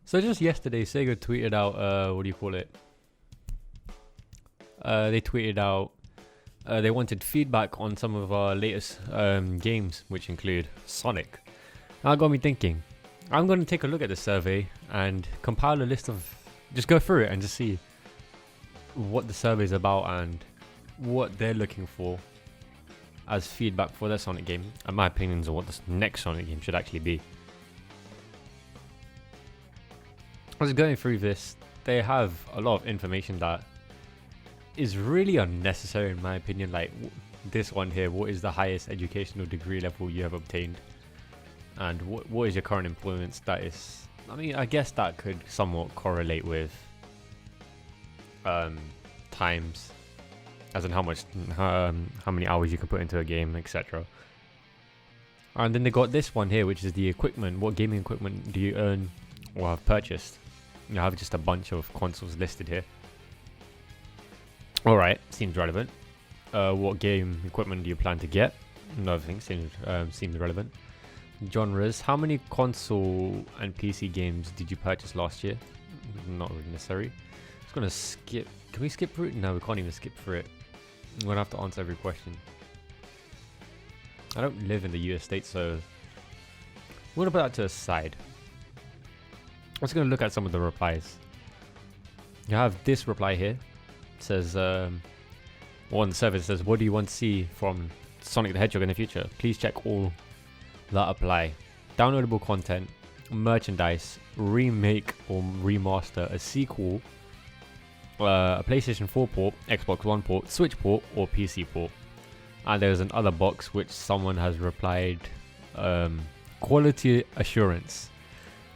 So just yesterday, Sega tweeted out, what do you call it? They tweeted out they wanted feedback on some of our latest games, which include Sonic. Now it got me thinking. I'm going to take a look at the survey and compile a list of, just go through it and just see what the survey is about and what they're looking for as feedback for their Sonic game, and my opinions on what this next Sonic game should actually be. I was going through this. They have a lot of information that is really unnecessary in my opinion. Like this one here, what is the highest educational degree level you have obtained? And what is your current employment status? I mean, I guess that could somewhat correlate with times, as in how many hours you can put into a game, etc. And then they got this one here, which is the equipment. What gaming equipment do you own or have purchased? You have just a bunch of consoles listed here. Alright, seems relevant. What game equipment do you plan to get? Another thing seems relevant. Genres. How many console and PC games did you purchase last year? Not really necessary. Just gonna skip. Can we skip through it? No, we can't even skip through it. I'm gonna have to answer every question. I don't live in the US state, so I'm gonna put that to the side. I'm just gonna look at some of the replies. You have this reply here. It says, on the server, it says, what do you want to see from Sonic the Hedgehog in the future? Please check all that apply. Downloadable content, merchandise, remake or remaster, a sequel, a PlayStation 4 port, Xbox One port, Switch port, or PC port. And there's another box which someone has replied, quality assurance.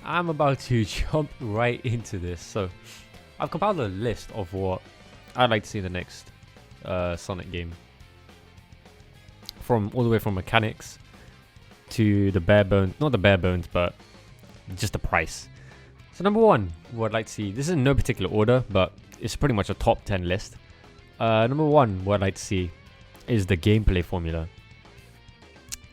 I'm about to jump right into this. So I've compiled a list of what I'd like to see in the next Sonic game, from all the way from mechanics to the bare bones, not the bare bones, but just the price. So number one, what I'd like to see, this is in no particular order, but it's pretty much a top 10 list. Number one, what I'd like to see is the gameplay formula.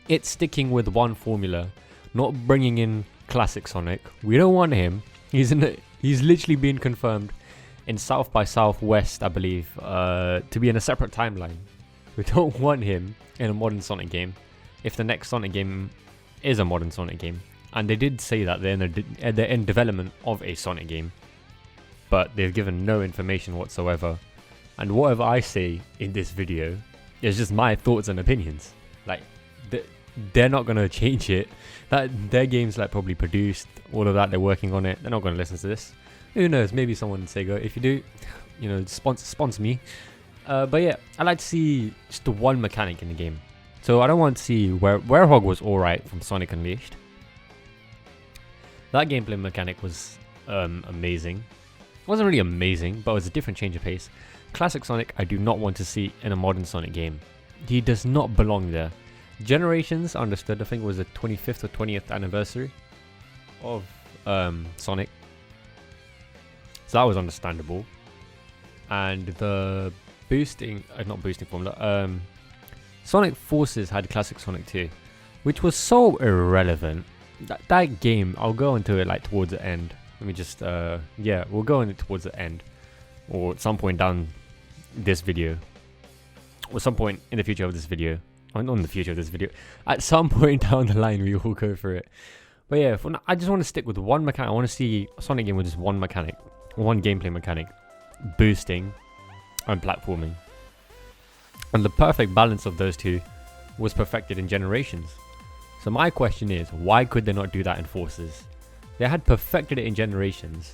It's sticking with one formula, not bringing in classic Sonic. We don't want him. He's literally been confirmed in South by Southwest, I believe, to be in a separate timeline. We don't want him in a modern Sonic game. If the next Sonic game is a modern Sonic game, and they did say that they're in development of a Sonic game, but they've given no information whatsoever. And whatever I say in this video is just my thoughts and opinions. Like, they're not gonna change it. That their game's like probably produced, all of that. They're working on it. They're not gonna listen to this. Who knows? Maybe someone would say go. If you do, you know, sponsor me. But yeah, I like to see just the one mechanic in the game. So I don't want to see Werehog was alright from Sonic Unleashed. That gameplay mechanic was amazing. It wasn't really amazing, but it was a different change of pace. Classic Sonic, I do not want to see in a modern Sonic game. He does not belong there. Generations, understood. I think it was the 25th or 20th anniversary of Sonic. So that was understandable. And the boosting, not boosting formula, Sonic Forces had Classic Sonic 2, which was so irrelevant. That game, I'll go into it like towards the end. Let me just, yeah, we'll go into it towards the end. Or at some point down this video. Or some point in the future of this video. Or not in the future of this video. At some point down the line, we will go for it. But yeah, for now, I just want to stick with one mechanic. I want to see a Sonic game with just one mechanic. One gameplay mechanic. Boosting and platforming. And the perfect balance of those two was perfected in Generations. So my question is, why could they not do that in Forces? They had perfected it in Generations.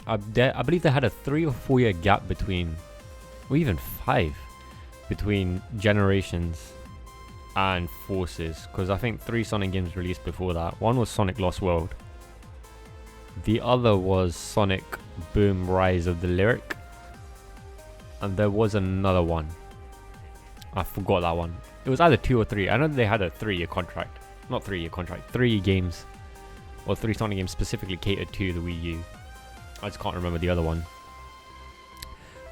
I believe they had a 3 or 4 year gap between, or even 5, between Generations and Forces. Because I think 3 Sonic games released before that. One was Sonic Lost World. The other was Sonic Boom Rise of the Lyric. And there was another one. I forgot that one. It was either 2 or 3. I know they had a 3-year contract. Not 3-year contract. 3 games. Or 3 Sonic games specifically catered to the Wii U. I just can't remember the other one.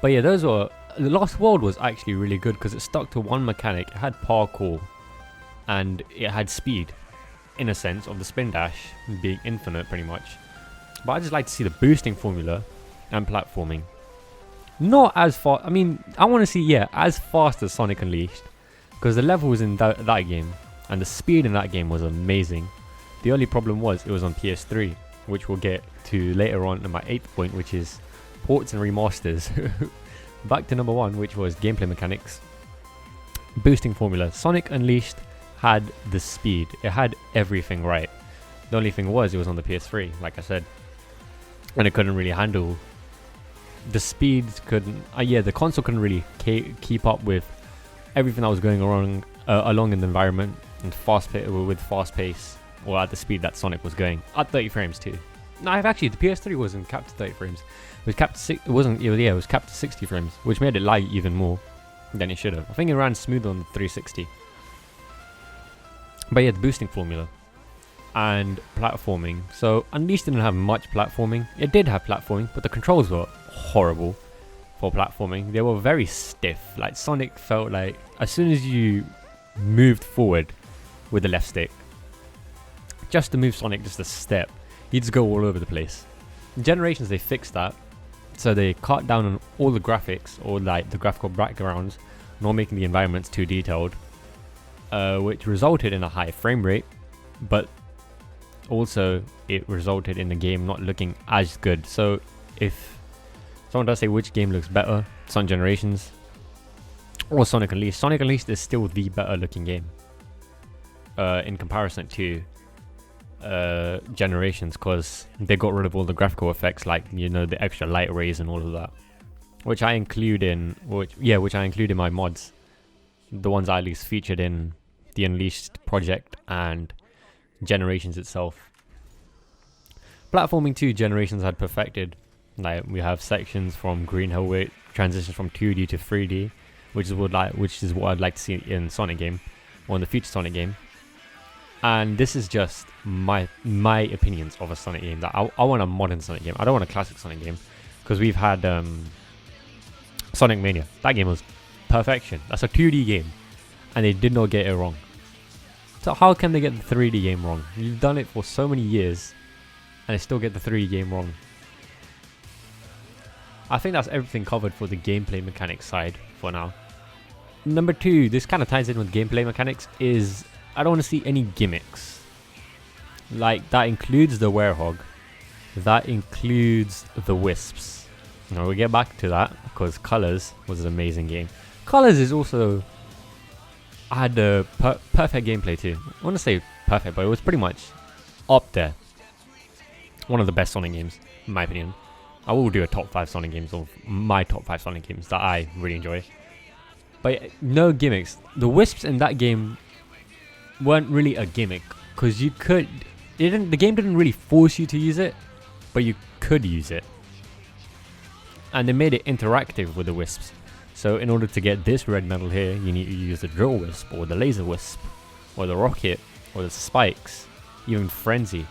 But yeah, those were... The Lost World was actually really good because it stuck to one mechanic. It had parkour. And it had speed. In a sense of the spin dash being infinite pretty much. But I just like to see the boosting formula and platforming. Not as far. I mean, I want to see, yeah, as fast as Sonic Unleashed, because the levels in that game and the speed in that game was amazing. The only problem was it was on PS3, which we'll get to later on in my 8th point, which is ports and remasters. Back to number 1, which was gameplay mechanics. Boosting formula. Sonic Unleashed had the speed. It had everything right. The only thing was it was on the PS3, like I said, and it couldn't really handle the speed. Couldn't. Yeah, the console couldn't really keep up with everything that was going along in the environment and with fast pace, or at the speed that Sonic was going at 30 frames too. No, actually the PS3 wasn't capped to 30 frames. It was capped to it was capped to 60 frames, which made it lag even more than it should have. I think it ran smooth on the 360. But yeah, the boosting formula and platforming. So Unleashed didn't have much platforming. It did have platforming, but the controls were horrible for platforming. They were very stiff. Like Sonic felt like as soon as you moved forward with the left stick, just to move Sonic just a step, he'd just go all over the place. In Generations, they fixed that. So they cut down on all the graphics, or like the graphical backgrounds, not making the environments too detailed, which resulted in a high frame rate, but also it resulted in the game not looking as good. So if someone does say which game looks better, Sonic Generations or Sonic Unleashed, Sonic Unleashed is still the better looking game in comparison to Generations, because they got rid of all the graphical effects, like, you know, the extra light rays and all of that, which I include in my mods, the ones I at least featured in the Unleashed project and Generations itself. Platforming 2, Generations had perfected. Like, we have sections from Green Hill where it transitions from 2D to 3D, which is what I'd like to see in Sonic game, or in the future Sonic game. And this is just my opinions of a Sonic game. That I want a modern Sonic game. I don't want a classic Sonic game, because we've had Sonic Mania. That game was perfection. That's a 2D game, and they did not get it wrong. So how can they get the 3D game wrong? You've done it for so many years, and they still get the 3D game wrong. I think that's everything covered for the gameplay mechanics side for now. Number 2, this kind of ties in with gameplay mechanics, is I don't want to see any gimmicks. Like, that includes the Werehog. That includes the Wisps. Now we'll get back to that, because Colors was an amazing game. Colors is also had a perfect gameplay too. I want to say perfect, but it was pretty much up there. One of the best Sonic games, in my opinion. I will do a top 5 Sonic games, of my top 5 Sonic games that I really enjoy. But no gimmicks. The Wisps in that game weren't really a gimmick, because the game didn't really force you to use it, but you could use it. And they made it interactive with the Wisps. So in order to get this red medal here, you need to use the Drill Wisp, or the Laser Wisp, or the Rocket, or the Spikes, even Frenzy.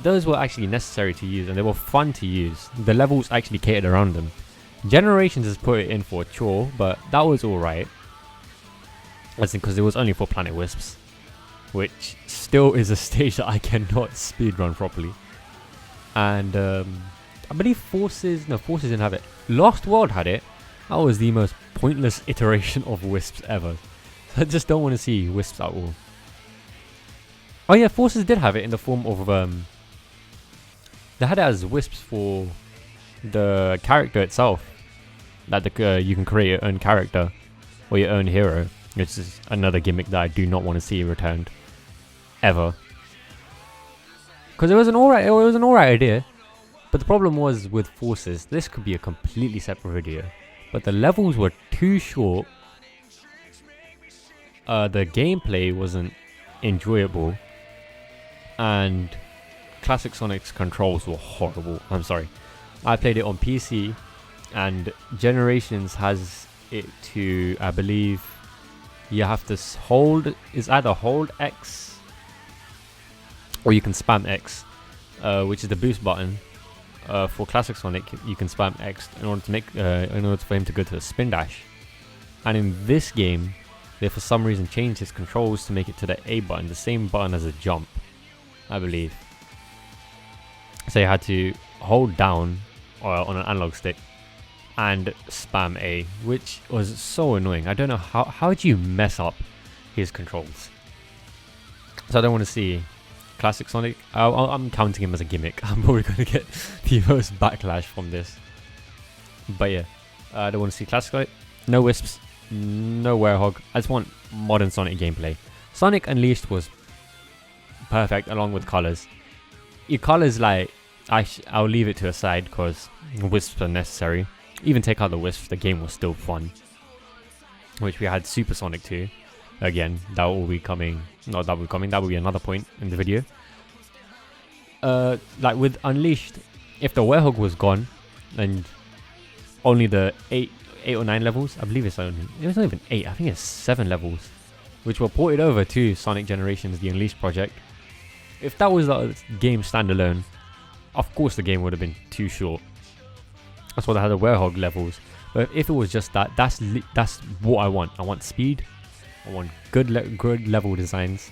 Those were actually necessary to use, and they were fun to use. The levels actually catered around them. Generations has put it in for a chore, but that was alright. That's because it was only for Planet Wisps, which still is a stage that I cannot speedrun properly. And I believe Forces didn't have it. Lost World had it. That was the most pointless iteration of Wisps ever. I just don't want to see Wisps at all. Oh yeah, Forces did have it in the form of they had it as Wisps for the character itself. That you can create your own character or your own hero, which is another gimmick that I do not want to see returned ever. Because it was an alright idea, but the problem was with Forces. This could be a completely separate video, but the levels were too short. The gameplay wasn't enjoyable, and Classic Sonic's controls were horrible. I'm sorry. I played it on PC, and Generations has it to, I believe, you have to hold, is either hold X or you can spam X, which is the boost button. For Classic Sonic, you can spam X in order for him to go to the spin dash. And in this game, they for some reason changed his controls to make it to the A button, the same button as a jump, I believe. So you had to hold down on an analog stick and spam A, which was so annoying. I don't know how do you mess up his controls. So I don't want to see Classic Sonic. I'm counting him as a gimmick. I'm probably going to get the most backlash from this. But yeah, I don't want to see Classic Sonic. No Wisps, no Werehog. I just want modern Sonic gameplay. Sonic Unleashed was perfect along with Colors. Your Colors, like, I'll leave it to a side because Wisps are necessary. Even take out the Wisps, the game was still fun. Which we had Super Sonic 2. Again, that will be coming. Not that will be coming. That will be another point in the video. Like with Unleashed, if the Werehog was gone and only the 8 or 9 levels, I believe it was not even 8. I think it's 7 levels, which were ported over to Sonic Generations, the Unleashed project. If that was the game standalone, of course the game would have been too short. That's why they had the Werehog levels. But if it was just that, that's what I want. I want speed. I want good level designs,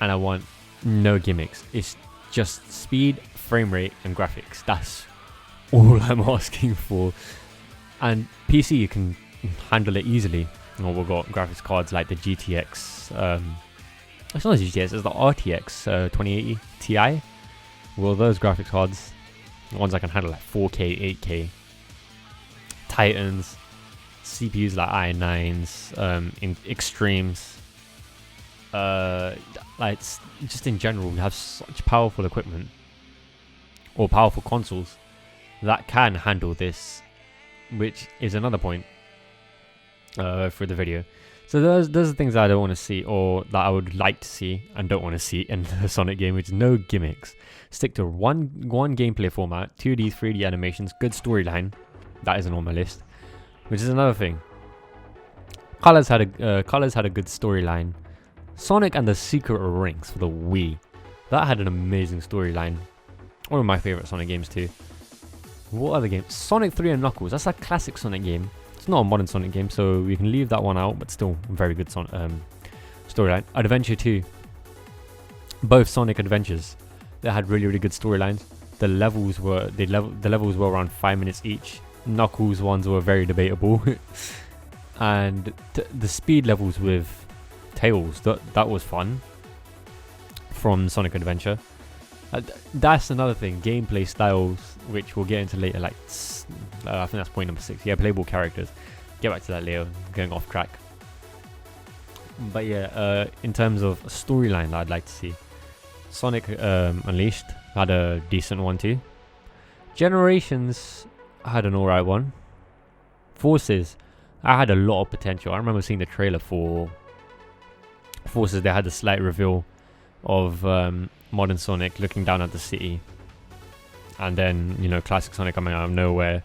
and I want no gimmicks. It's just speed, frame rate, and graphics. That's all I'm asking for. And PC, you can handle it easily. You know, we've got graphics cards like the GTX. It's not the GTX, it's the RTX 2080 Ti. Well, those graphics cards, the ones I can handle like 4K, 8K. Titans, CPUs like i9s, in extremes. Like just in general, we have such powerful equipment or powerful consoles that can handle this, which is another point for the video. So those are the things that I don't want to see, or that I would like to see and don't want to see in the Sonic game, which is no gimmicks. Stick to one gameplay format, 2D, 3D animations, good storyline. That isn't on my list, which is another thing. Colors had a good storyline. Sonic and the Secret Rings for the Wii, that had an amazing storyline. One of my favorite Sonic games too. What other games? Sonic 3 and Knuckles. That's a classic Sonic game. It's not a modern Sonic game, so we can leave that one out, but still a very good storyline. Adventure 2. Both Sonic Adventures. They had really good storylines. The levels were around 5 minutes each. Knuckles ones were very debatable. And the speed levels with Tails, that was fun from Sonic Adventure. That's another thing, gameplay styles, which we'll get into later. Like I think that's point number 6. Yeah, playable characters. Get back to that later. Going off track. But yeah, in terms of storyline that I'd like to see, Sonic Unleashed had a decent one too. Generations had an alright one. Forces, I had a lot of potential. I remember seeing the trailer for Forces. They had a slight reveal of modern Sonic looking down at the city, and then, you know, classic Sonic coming out of nowhere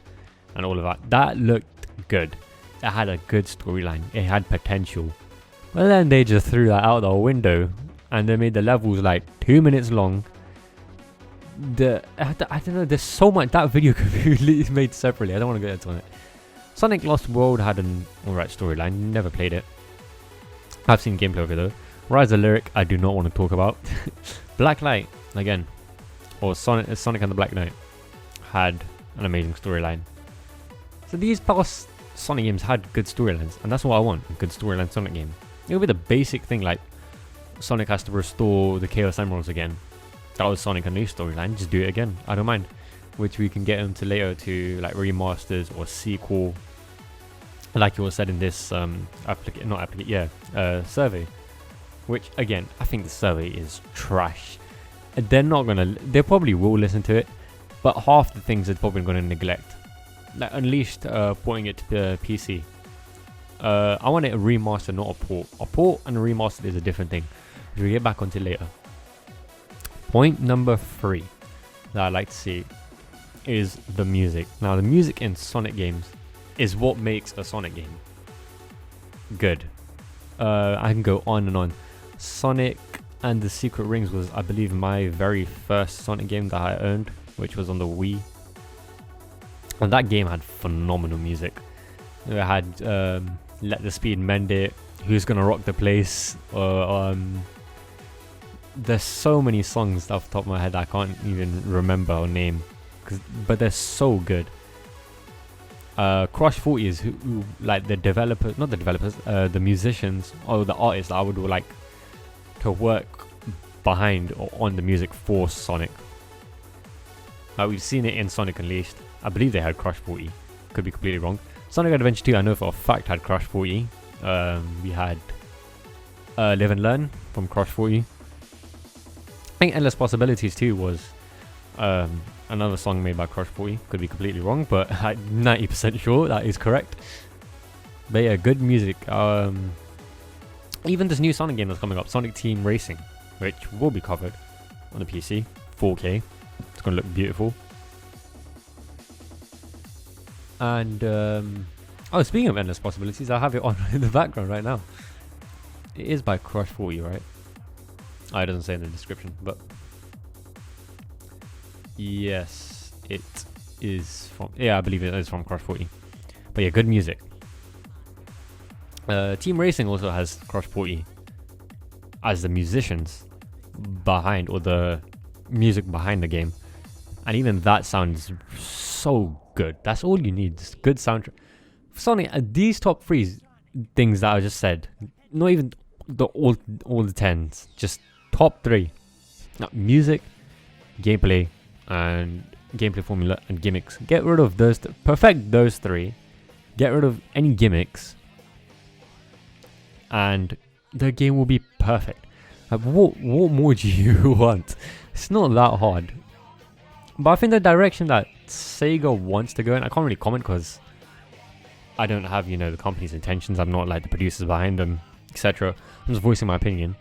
and all of that. That looked good. It had a good storyline. It had potential. But then they just threw that out the window and they made the levels like 2 minutes long. I don't know, there's so much. That video could be made separately. I don't want to get into it. Sonic Lost World had an alright storyline. Never played it. I've seen gameplay of it though. Rise of Lyric, I do not want to talk about. Black Light, again, or Sonic and the Black Knight, had an amazing storyline. So these past Sonic games had good storylines, and that's what I want, a good storyline Sonic game. It would be the basic thing, like Sonic has to restore the Chaos Emeralds again. That was Sonic Unleashed storyline, just do it again, I don't mind. Which we can get into later to like remasters or sequel, like it was said in this survey. Which again, I think the survey is trash. They probably will listen to it, but half the things they're probably gonna neglect. Like Unleashed, porting it to PC. I want it a remaster, not a port. A port and a remaster is a different thing, which we'll get back onto later. Point number 3 that I like to see is the music. Now, the music in Sonic games is what makes a Sonic game good. I can go on and on. Sonic and the Secret Rings was, I believe, my very first Sonic game that I owned, which was on the Wii. And that game had phenomenal music. It had Let the Speed Mend It, Who's Gonna Rock the Place. There's so many songs off the top of my head I can't even remember or name. but they're so good. Crush 40 is who like the developers, not the developers, the musicians or the artists that I would like to work behind or on the music for Sonic. We've seen it in Sonic Unleashed. I believe they had Crush 40. Could be completely wrong. Sonic Adventure 2, I know for a fact, had Crush 40. We had Live and Learn from Crush 40. I think Endless Possibilities 2 was another song made by Crush 40. Could be completely wrong, but I'm 90% sure that is correct. But yeah, good music. Even this new Sonic game that's coming up, Sonic Team Racing, which will be covered on the PC, 4K. It's going to look beautiful. And, speaking of Endless Possibilities, I have it on in the background right now. It is by Crush 40, right? It doesn't say in the description, but yes, it is from, I believe it is from Crush 40. But yeah, good music. Team Racing also has Crush 40 as the musicians behind, or the music behind the game, and even that sounds so good. That's all you need, just good soundtrack. Sonic, these top 3 things that I just said, not even all the 10s, just top 3. Music, gameplay, and gameplay formula and gimmicks. Get rid of those, perfect those 3. Get rid of any gimmicks, and the game will be perfect. What more do you want? It's not that hard. But I think the direction that Sega wants to go in, I can't really comment because I don't have, the company's intentions. I'm not like the producers behind them, etc. I'm just voicing my opinion.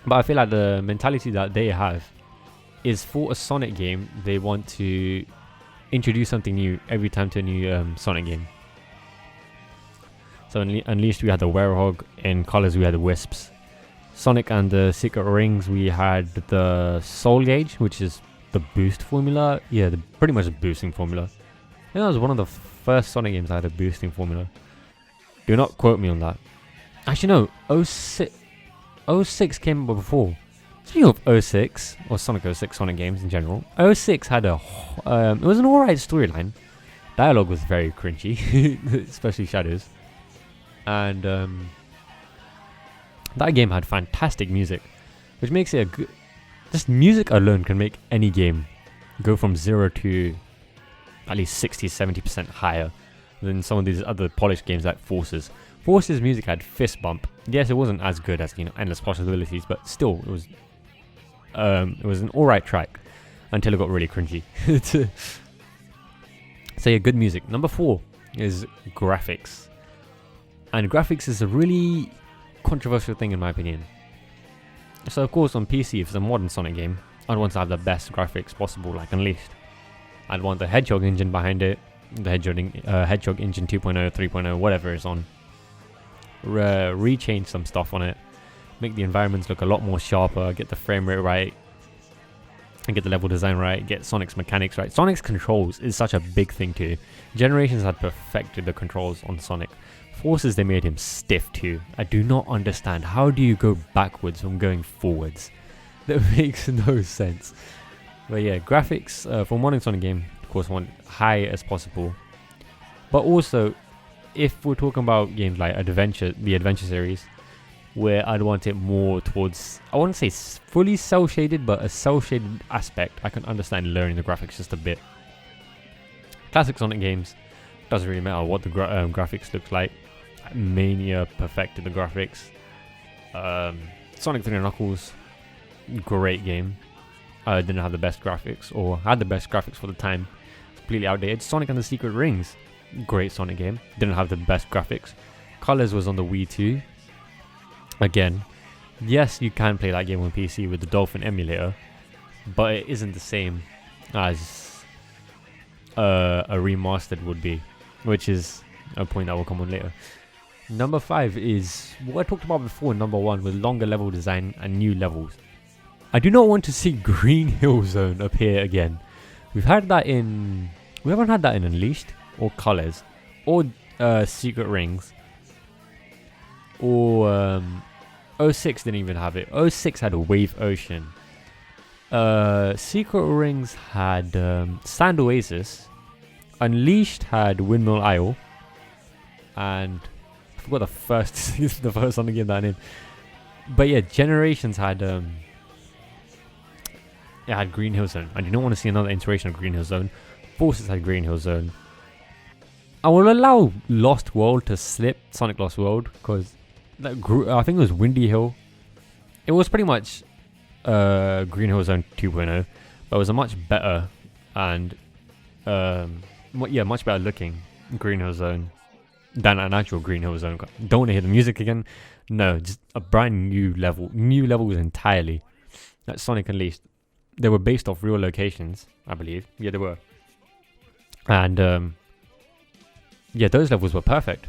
But I feel like the mentality that they have is, for a Sonic game, they want to introduce something new every time to a new Sonic game. So in Unleashed we had the Werehog, in Colors we had the Wisps. Sonic and the Secret Rings we had the Soul Gauge, which is the boost formula. Yeah, pretty much a boosting formula. I think that was one of the first Sonic games that had a boosting formula. Do not quote me on that. Actually no, 06 came before. Speaking of 06, or Sonic 06 Sonic games in general, 06 had it was an alright storyline. Dialogue was very cringy, especially Shadows. And that game had fantastic music, which makes it a good... Just music alone can make any game go from 0 to at least 60-70% higher than some of these other polished games like Forces. Forces music had fist bump. Yes, it wasn't as good as Endless Possibilities, but still it was an alright track until it got really cringy. So yeah, good music. Number 4 is graphics. And graphics is a really controversial thing in my opinion. So of course on PC, if it's a modern Sonic game, I'd want to have the best graphics possible, like Unleashed. I'd want the Hedgehog engine behind it, the Hedgehog engine 2.0, 3.0, whatever is on. Rechange some stuff on it, make the environments look a lot more sharper, get the frame rate right, and get the level design right, get Sonic's mechanics right. Sonic's controls is such a big thing too. Generations had perfected the controls on Sonic. Forces, they made him stiff too. I do not understand. How do you go backwards from going forwards? That makes no sense. But yeah, graphics for a modern Sonic game, of course, want high as possible. But also, if we're talking about games like the Adventure series, where I'd want it more towards, I wouldn't say fully cel-shaded, but a cel-shaded aspect, I can understand lowering the graphics just a bit. Classic Sonic games, doesn't really matter what the graphics looks like. Mania perfected the graphics. Sonic 3 Knuckles, great game. Didn't have the best graphics, or had the best graphics for the time. Completely outdated. Sonic and the Secret Rings, great Sonic game. Didn't have the best graphics. Colors was on the Wii 2. Again, yes, you can play that game on PC with the Dolphin emulator, but it isn't the same as a remastered would be, which is a point that will come on later. Number 5 is what I talked about before, number 1, with longer level design and new levels. I do not want to see Green Hill Zone appear again. We haven't had that in Unleashed, or Colors, or Secret Rings, or 06 didn't even have it. 06 had a Wave Ocean. Secret Rings had Sand Oasis. Unleashed had Windmill Isle. And I forgot the first Sonic game that I named. But yeah, Generations had it had Green Hill Zone. I do not want to see another iteration of Green Hill Zone. Forces had Green Hill Zone. I will allow Lost World to slip, Sonic Lost World, because I think it was Windy Hill. It was pretty much Green Hill Zone 2.0, but it was a much better and much better looking Green Hill Zone than an actual Green Hill Zone. Don't want to hear the music again. No, just a brand new levels entirely. That's Sonic Unleashed. They were based off real locations, I believe. Yeah, they were. And those levels were perfect.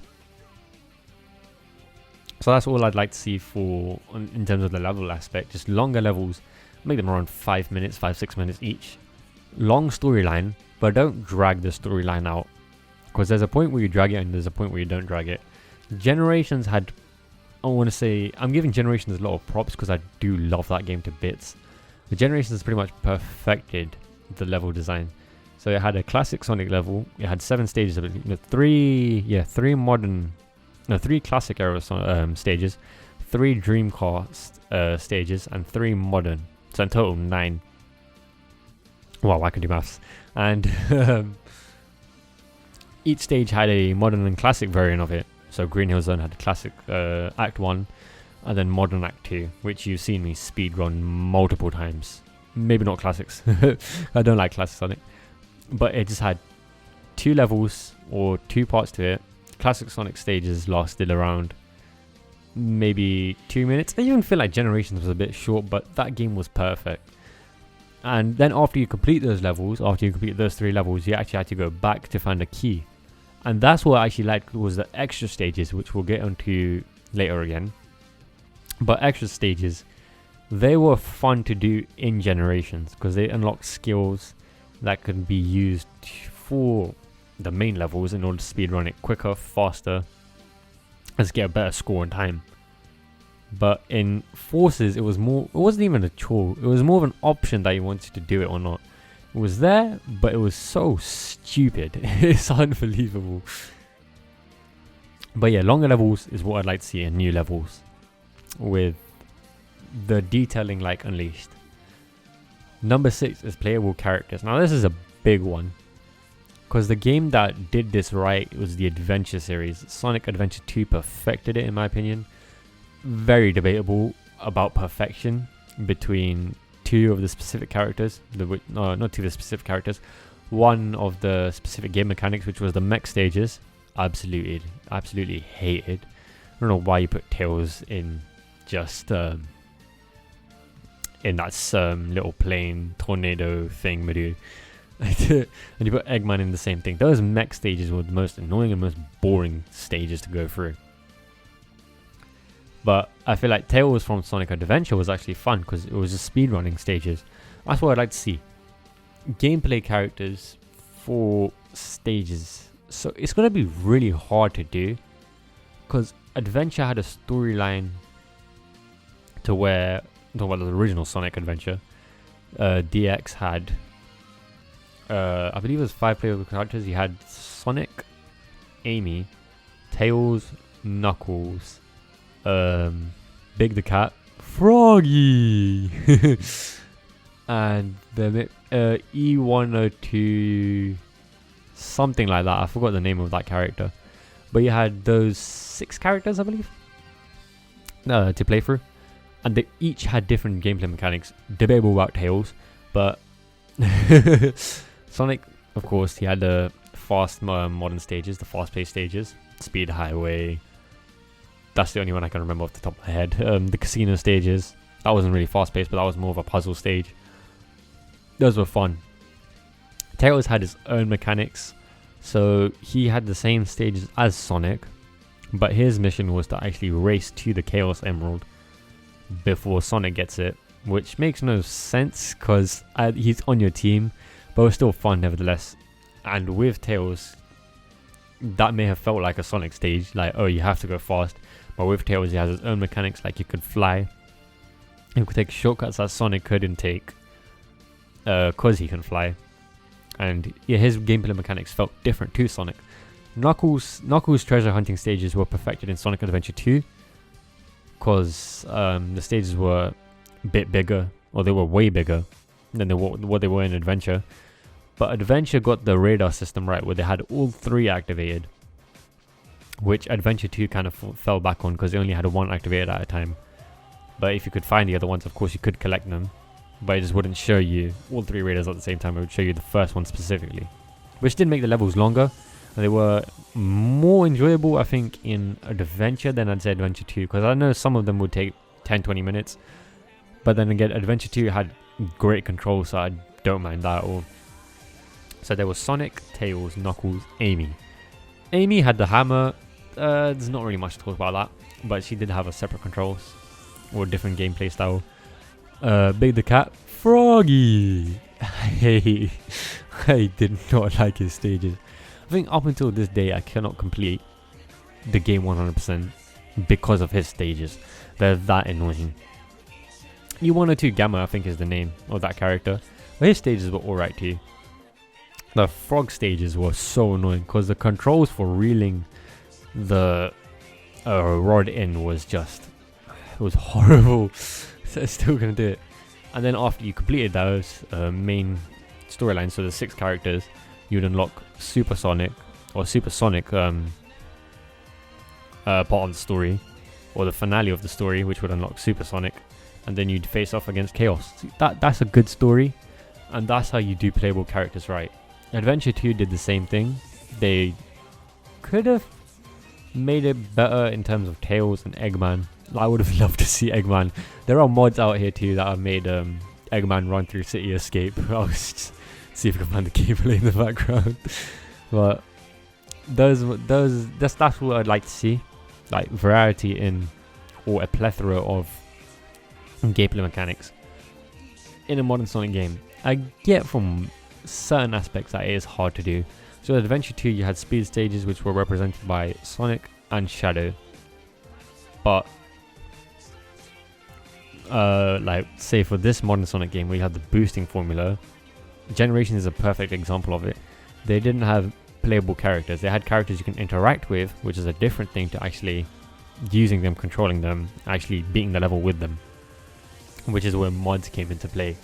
So that's all I'd like to see in terms of the level aspect. Just longer levels, make them around 5 minutes, 5-6 minutes each. Long storyline, but don't drag the storyline out. Because there's a point where you drag it and there's a point where you don't drag it. Generations had, I'm giving Generations a lot of props because I do love that game to bits. The Generations pretty much perfected the level design. So it had a classic Sonic level. It had 7 stages of it. 3 classic era stages, 3 Dreamcast stages, and 3 modern. So in total 9. Wow, I can do maths. And each stage had a modern and classic variant of it. So Green Hill Zone had a classic Act 1, and then modern Act 2, which you've seen me speedrun multiple times. Maybe not classics. I don't like classic Sonic. But it just had 2 levels or 2 parts to it. Classic Sonic stages lasted around maybe 2 minutes. I even feel like Generations was a bit short, but that game was perfect. And then after you complete those levels, after you complete those 3 levels, you actually had to go back to find a key. And that's what I actually liked, was the extra stages, which we'll get onto later again. But extra stages, they were fun to do in Generations because they unlocked skills that could be used for the main levels in order to speedrun it quicker, faster, and to get a better score in time. But in Forces, it wasn't even a chore. It was more of an option that you wanted to do it or not. It was there, but it was so stupid. It's unbelievable. But yeah, longer levels is what I'd like to see in new levels, with the detailing like Unleashed. Number 6 is playable characters. Now this is a big one, because the game that did this right was the Adventure series. Sonic Adventure 2 perfected it, in my opinion. Very debatable about perfection between 2 of the specific characters. Not 2 of the specific characters. One of the specific game mechanics, which was the mech stages. Absolutely hated. I don't know why you put Tails in just in that little plane tornado thing, Madu. And you put Eggman in the same thing. Those mech stages were the most annoying and most boring stages to go through. But I feel like Tails from Sonic Adventure was actually fun because it was just speedrunning stages. That's what I'd like to see. Gameplay characters for stages. So it's going to be really hard to do, because Adventure had a storyline to where, talking about the original Sonic Adventure, DX had, I believe it was 5 playable characters. You had Sonic, Amy, Tails, Knuckles, Big the Cat, Froggy, and the E102, something like that. I forgot the name of that character. But you had those 6 characters, I believe, to play through. And they each had different gameplay mechanics. Debatable about Tails, but Sonic, of course, he had the fast modern stages, the fast-paced stages, Speed Highway. That's the only one I can remember off the top of my head. The casino stages, that wasn't really fast-paced, but that was more of a puzzle stage. Those were fun. Tails had his own mechanics, so he had the same stages as Sonic, but his mission was to actually race to the Chaos Emerald before Sonic gets it, which makes no sense because he's on your team, but it was still fun nevertheless. And with Tails, that may have felt like a Sonic stage, like, oh, you have to go fast, but with Tails he has his own mechanics, like you could fly, you could take shortcuts that Sonic couldn't take, because he can fly. And yeah, his gameplay mechanics felt different to Sonic. Knuckles' treasure hunting stages were perfected in Sonic Adventure 2 because the stages were a bit bigger, or they were way bigger than what they were in Adventure. But Adventure got the radar system right, where they had all 3 activated, which Adventure 2 kind of fell back on because they only had 1 activated at a time. But if you could find the other ones, of course you could collect them, but it just wouldn't show you all 3 radars at the same time. It would show you the first one specifically, which did make the levels longer, and they were more enjoyable, I think, in Adventure than I'd say Adventure 2, because I know some of them would take 10-20 minutes, but then again, Adventure 2 had great control, so I don't mind that at all. So there was Sonic, Tails, Knuckles, Amy. Amy had the hammer. There's not really much to talk about that, but she did have a separate controls or different gameplay style. Big the Cat, Froggy. Hey, I did not like his stages. I think up until this day, I cannot complete the game 100% because of his stages. They're that annoying. U102 Gamma, I think, is the name of that character, but his stages were alright too. The frog stages were so annoying because the controls for reeling the rod in was horrible. So I'm still gonna do it. And then after you completed those main storylines, so the 6 characters, you'd unlock Super Sonic or Super Sonic part of the story, or the finale of the story, which would unlock Super Sonic, and then you'd face off against Chaos. That's a good story, and that's how you do playable characters right. Adventure 2 did the same thing. They could have made it better in terms of Tails and Eggman. I would have loved to see Eggman. There are mods out here too that have made Eggman run through City Escape. I'll just see if I can find the gameplay in the background. But that's what I'd like to see, like variety in, or a plethora of gameplay mechanics in a modern Sonic game. I get from certain aspects that it is hard to do. So in Adventure 2 you had speed stages which were represented by Sonic and Shadow, but like say for this modern Sonic game where you have the boosting formula, Generation is a perfect example of it. They didn't have playable characters. They had characters you can interact with, which is a different thing to actually using them, controlling them, actually beating the level with them, which is where mods came into play,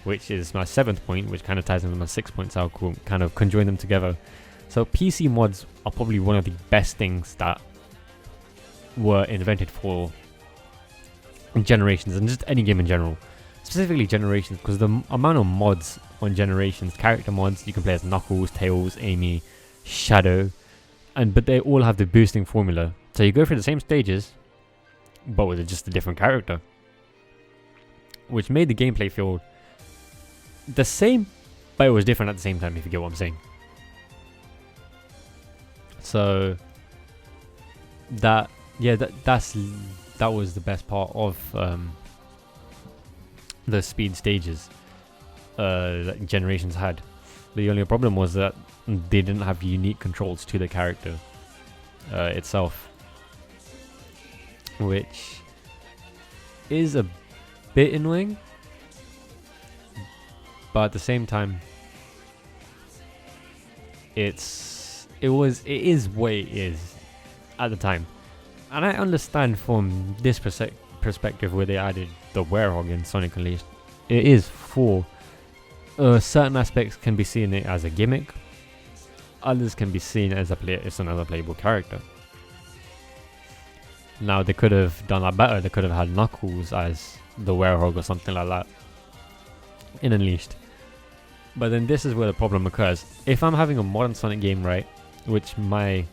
which is my 7th point, which kind of ties into my 6 points. I'll kind of conjoin them together. So PC mods are probably one of the best things that were invented for Generations, and just any game in general, specifically Generations, because the amount of mods on Generations, character mods, you can play as Knuckles, Tails, Amy, Shadow, but they all have the boosting formula. So you go through the same stages, but with just a different character, which made the gameplay feel the same, but it was different at the same time, if you get what I'm saying. So that was the best part of the speed stages that Generations had. The only problem was that they didn't have unique controls to the character itself, which is a bit annoying, but at the same time it is what it is at the time. And I understand from this perspective where they added the Werehog in Sonic Unleashed. It is for certain aspects can be seen as a gimmick, others can be seen as it's another playable character. Now they could have done that better. They could have had Knuckles as the Werehog or something like that in Unleashed. But then this is where the problem occurs. If I'm having a modern Sonic game, right, which my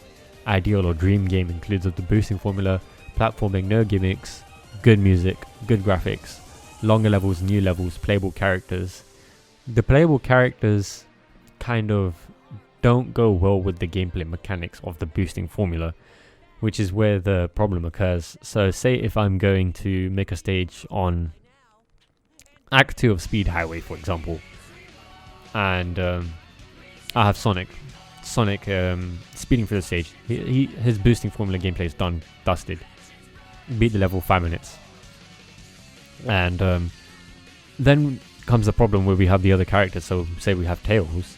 ideal or dream game includes of the boosting formula, platforming, no gimmicks, good music, good graphics, longer levels, new levels, playable characters. The playable characters kind of don't go well with the gameplay mechanics of the boosting formula, which is where the problem occurs. So say if I'm going to make a stage on Act 2 of Speed Highway, for example, and I have Sonic speeding through the stage. His boosting formula gameplay is dusted. Beat the level 5 minutes, and then comes the problem where we have the other characters. So say we have Tails,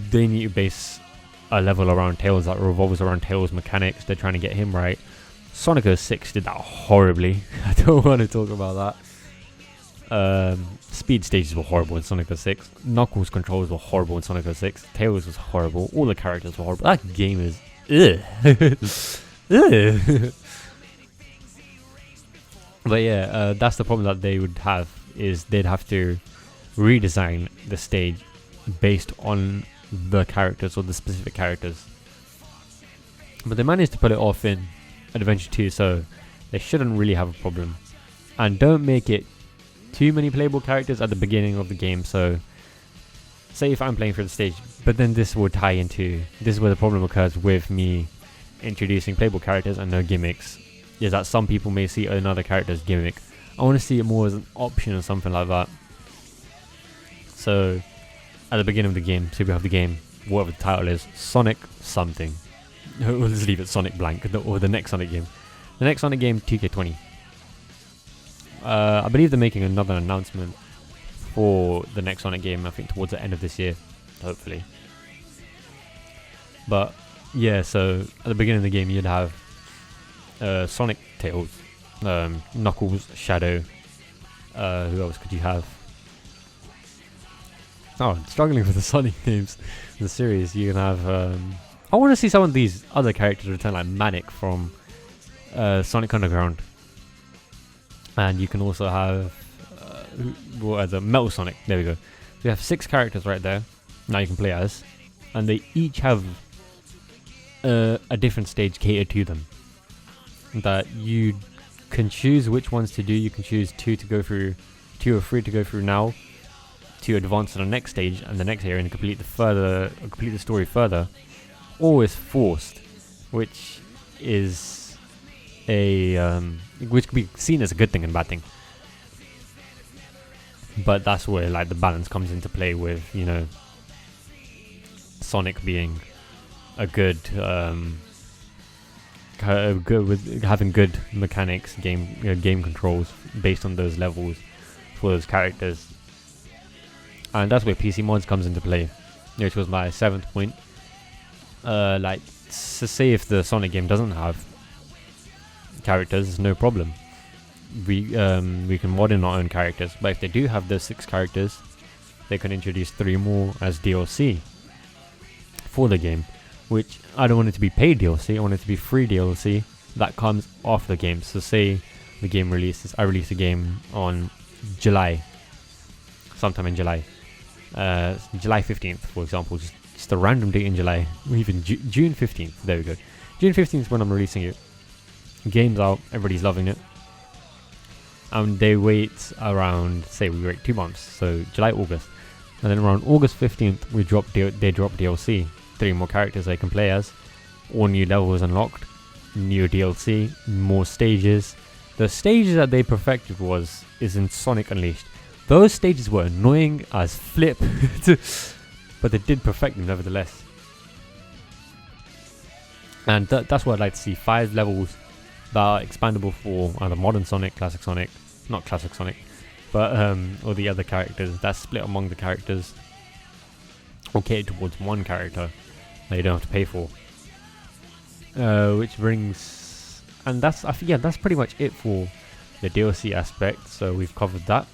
they need to base a level around Tails that revolves around Tails mechanics. They're trying to get him right. Sonic 06 did that horribly. I don't want to talk about that. Speed stages were horrible in Sonic 06. Knuckles controls were horrible in Sonic 06. Tails was horrible. All the characters were horrible. That game is ugh. But yeah, that's the problem that they would have, is they'd have to redesign the stage based on the characters, or the specific characters. But they managed to put it off in Adventure 2, so they shouldn't really have a problem. And don't make it too many playable characters at the beginning of the game. So say if I'm playing through the stage, but then this will tie into, this is where the problem occurs with me introducing playable characters and no gimmicks, is that some people may see another character's gimmick. I want to see it more as an option or something like that. So at the beginning of the game, so we have the game, whatever the title is, Sonic something. We'll just leave it Sonic blank, or the next Sonic game. The next Sonic game, 2K20. I believe they're making another announcement for the next Sonic game, I think towards the end of this year, hopefully. But yeah, so at the beginning of the game you'd have Sonic, Tails, Knuckles, Shadow, who else could you have? Oh, I'm struggling with the Sonic names in the series. You can have I want to see some of these other characters return, like Manic from Sonic Underground. And you can also have what are the Metal Sonic. There we go. So you have 6 characters right there. Now you can play as, and they each have a different stage catered to them. That you can choose which ones to do. You can choose 2 to go through, 2 or 3 to go through now, to advance to the next stage and the next area and complete the story further, or is forced, which is which can be seen as a good thing and bad thing. But that's where like the balance comes into play, with, you know, Sonic being a good with having good mechanics, game controls based on those levels for those characters. And that's where PC mods comes into play, which was my 7th point. Like, so say if the Sonic game doesn't have characters, no problem. We can mod in our own characters, but if they do have those 6 characters, they can introduce 3 more as DLC for the game, which I don't want it to be paid DLC. I want it to be free DLC that comes off the game. So say the game releases, I release a game on sometime in July, July 15th, for example, just a random date in July, or even June 15th. There we go. June 15th is when I'm releasing it. Game's out, everybody's loving it. And they wait around, say we wait 2 months, so July, August, and then around August 15th they drop DLC, 3 more characters they can play as, all new levels unlocked, new DLC, more stages. The stages that they perfected is in Sonic Unleashed. Those stages were annoying as flip, but they did perfect them nevertheless. And that's what I'd like to see. 5 levels that are expandable for either modern Sonic, classic Sonic, not classic Sonic, but or the other characters. That's split among the characters, or catered towards one character that you don't have to pay for. Which brings, and that's, I think, yeah, that's pretty much it for the DLC aspect. So we've covered that,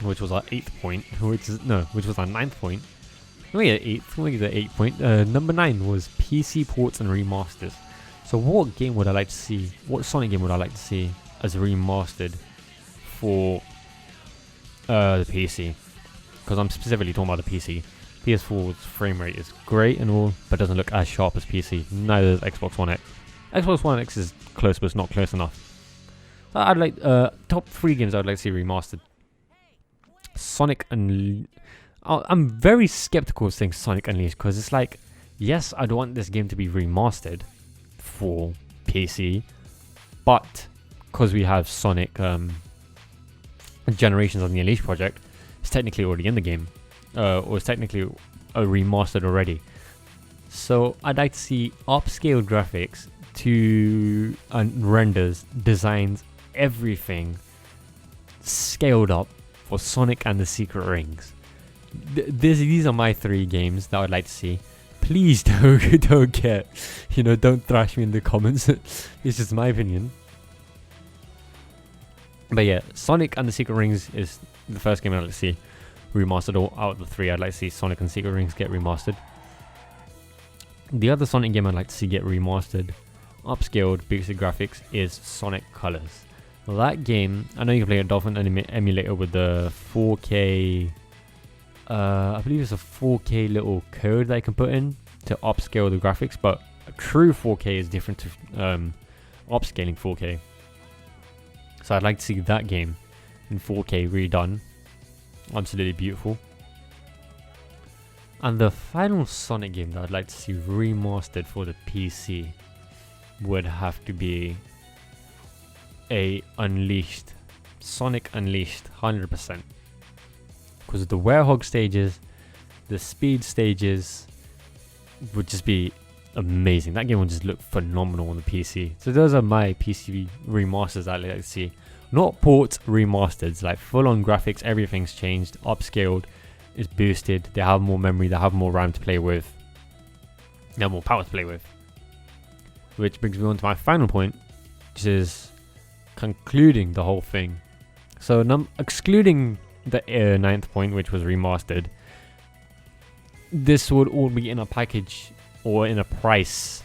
which was our 8th point, which was our 9th point. Oh yeah, 8th, the 8th point. Number 9 was PC ports and remasters. So what game would I like to see? What Sonic game would I like to see as remastered for the PC? Because I'm specifically talking about the PC. PS4's frame rate is great and all, but doesn't look as sharp as PC. Neither does Xbox One X. Xbox One X is close, but it's not close enough. So I'd like top 3 games I'd like to see remastered. Sonic and I'm very skeptical of saying Sonic Unleashed, because it's like, yes, I'd want this game to be remastered for PC, but because we have Sonic Generations on the Unleashed project, it's technically already in the game, or it's technically remastered already. So I'd like to see upscaled graphics to renders, designs, everything scaled up for Sonic and the Secret Rings. These are my 3 games that I would like to see. Please don't don't thrash me in the comments. It's just my opinion. But yeah, Sonic and the Secret Rings is the first game I'd like to see remastered. Or out of the 3, I'd like to see Sonic and Secret Rings get remastered. The other Sonic game I'd like to see get remastered, upscaled, boosted graphics, is Sonic Colors. Well, that game, I know you can play a Dolphin emulator with the 4K. I believe it's a 4K little code that you can put in to upscale the graphics, but true 4K is different to upscaling 4K. So I'd like to see that game in 4K redone. Absolutely beautiful. And the final Sonic game that I'd like to see remastered for the PC would have to be a Unleashed. Sonic Unleashed, 100%. Because the Werehog stages, the speed stages would just be amazing. That game would just look phenomenal on the PC. So those are my PC remasters that I'd like to see. Not ports, remasters. Like full on graphics, everything's changed, upscaled, is boosted. They have more memory, they have more RAM to play with. They have more power to play with. Which brings me on to my final point, which is concluding the whole thing. So excluding the 9th point, which was remastered, this would all be in a package or in a price,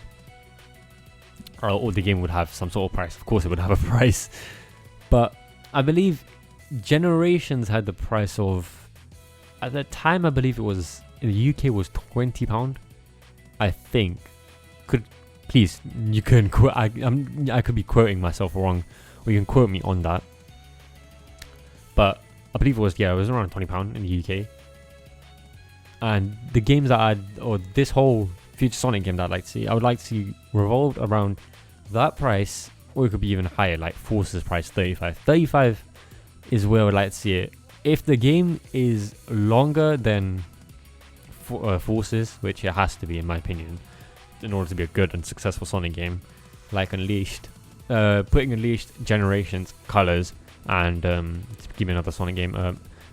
or the game would have some sort of price. Of course it would have a price, but I believe Generations had the price of, at the time I believe it was in the UK was £20, I think. Please, you can quote, I could be quoting myself wrong, or you can quote me on that, but I believe it was around £20 in the UK. And the games that or this whole future Sonic game that I'd like to see, I would like to see revolved around that price, or it could be even higher, like Force's price, 35. 35 is where I would like to see it. If the game is longer than Force's, which it has to be in my opinion, in order to be a good and successful Sonic game, like Unleashed, putting Unleashed, Generations, Colors, and give me another Sonic game,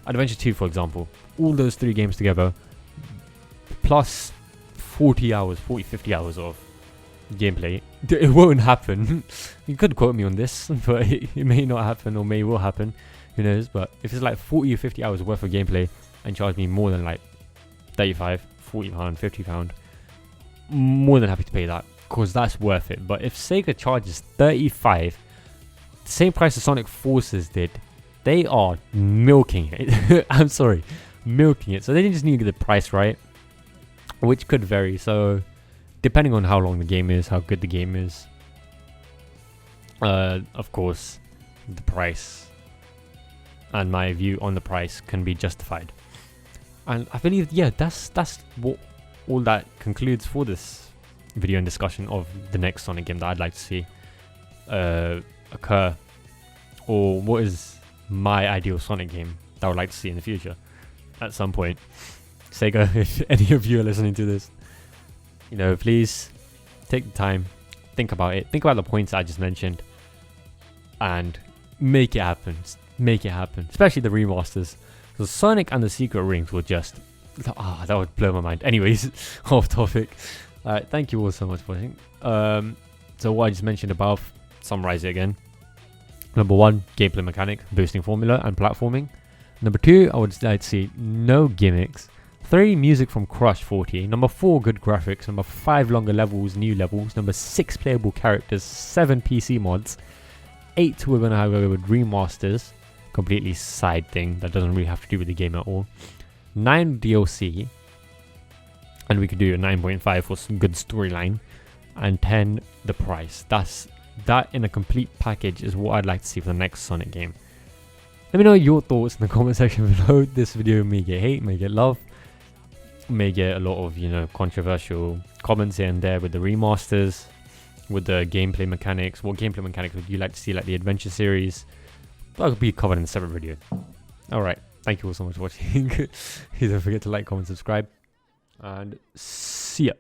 Adventure 2 for example, all those 3 games together, plus 50 hours of gameplay. It won't happen. You could quote me on this, but it may not happen, or may will happen, who knows. But if it's like 40 or 50 hours worth of gameplay and charge me more than like 35, 40 pound, 50 pound, more than happy to pay that, because that's worth it. But if Sega charges 35, the same price as Sonic Forces did, they are milking it. I'm sorry, milking it. So they just need to get the price right, which could vary. So depending on how long the game is, how good the game is, of course, the price and my view on the price can be justified. And I believe, that's what all that concludes for this video and discussion of the next Sonic game that I'd like to see occur, or what is my ideal Sonic game that I would like to see in the future at some point. Sega, if any of you are listening to this, please take the time, think about it, think about the points I just mentioned, and make it happen. Make it happen, especially the remasters. So Sonic and the Secret Rings will just, that would blow my mind. Anyways, off topic. Alright, thank you all so much for watching. So what I just mentioned above, summarize it again. Number 1, gameplay mechanic, boosting formula and platforming. Number 2, I would like to see no gimmicks. 3, music from Crush 40. Number 4, good graphics. Number 5, longer levels, new levels. Number 6, playable characters. 7, PC mods. 8, we're going to have with remasters. Completely side thing that doesn't really have to do with the game at all. 9, DLC. And we could do a 9.5 for some good storyline. And 10, the price. That in a complete package is what I'd like to see for the next Sonic game. Let me know your thoughts in the comment section below. This video may get hate, may get love, may get a lot of controversial comments here and there with the remasters, with the gameplay mechanics. What gameplay mechanics would you like to see, like the adventure series? That will be covered in a separate video. Alright, thank you all so much for watching. Please don't forget to like, comment, subscribe, and see ya.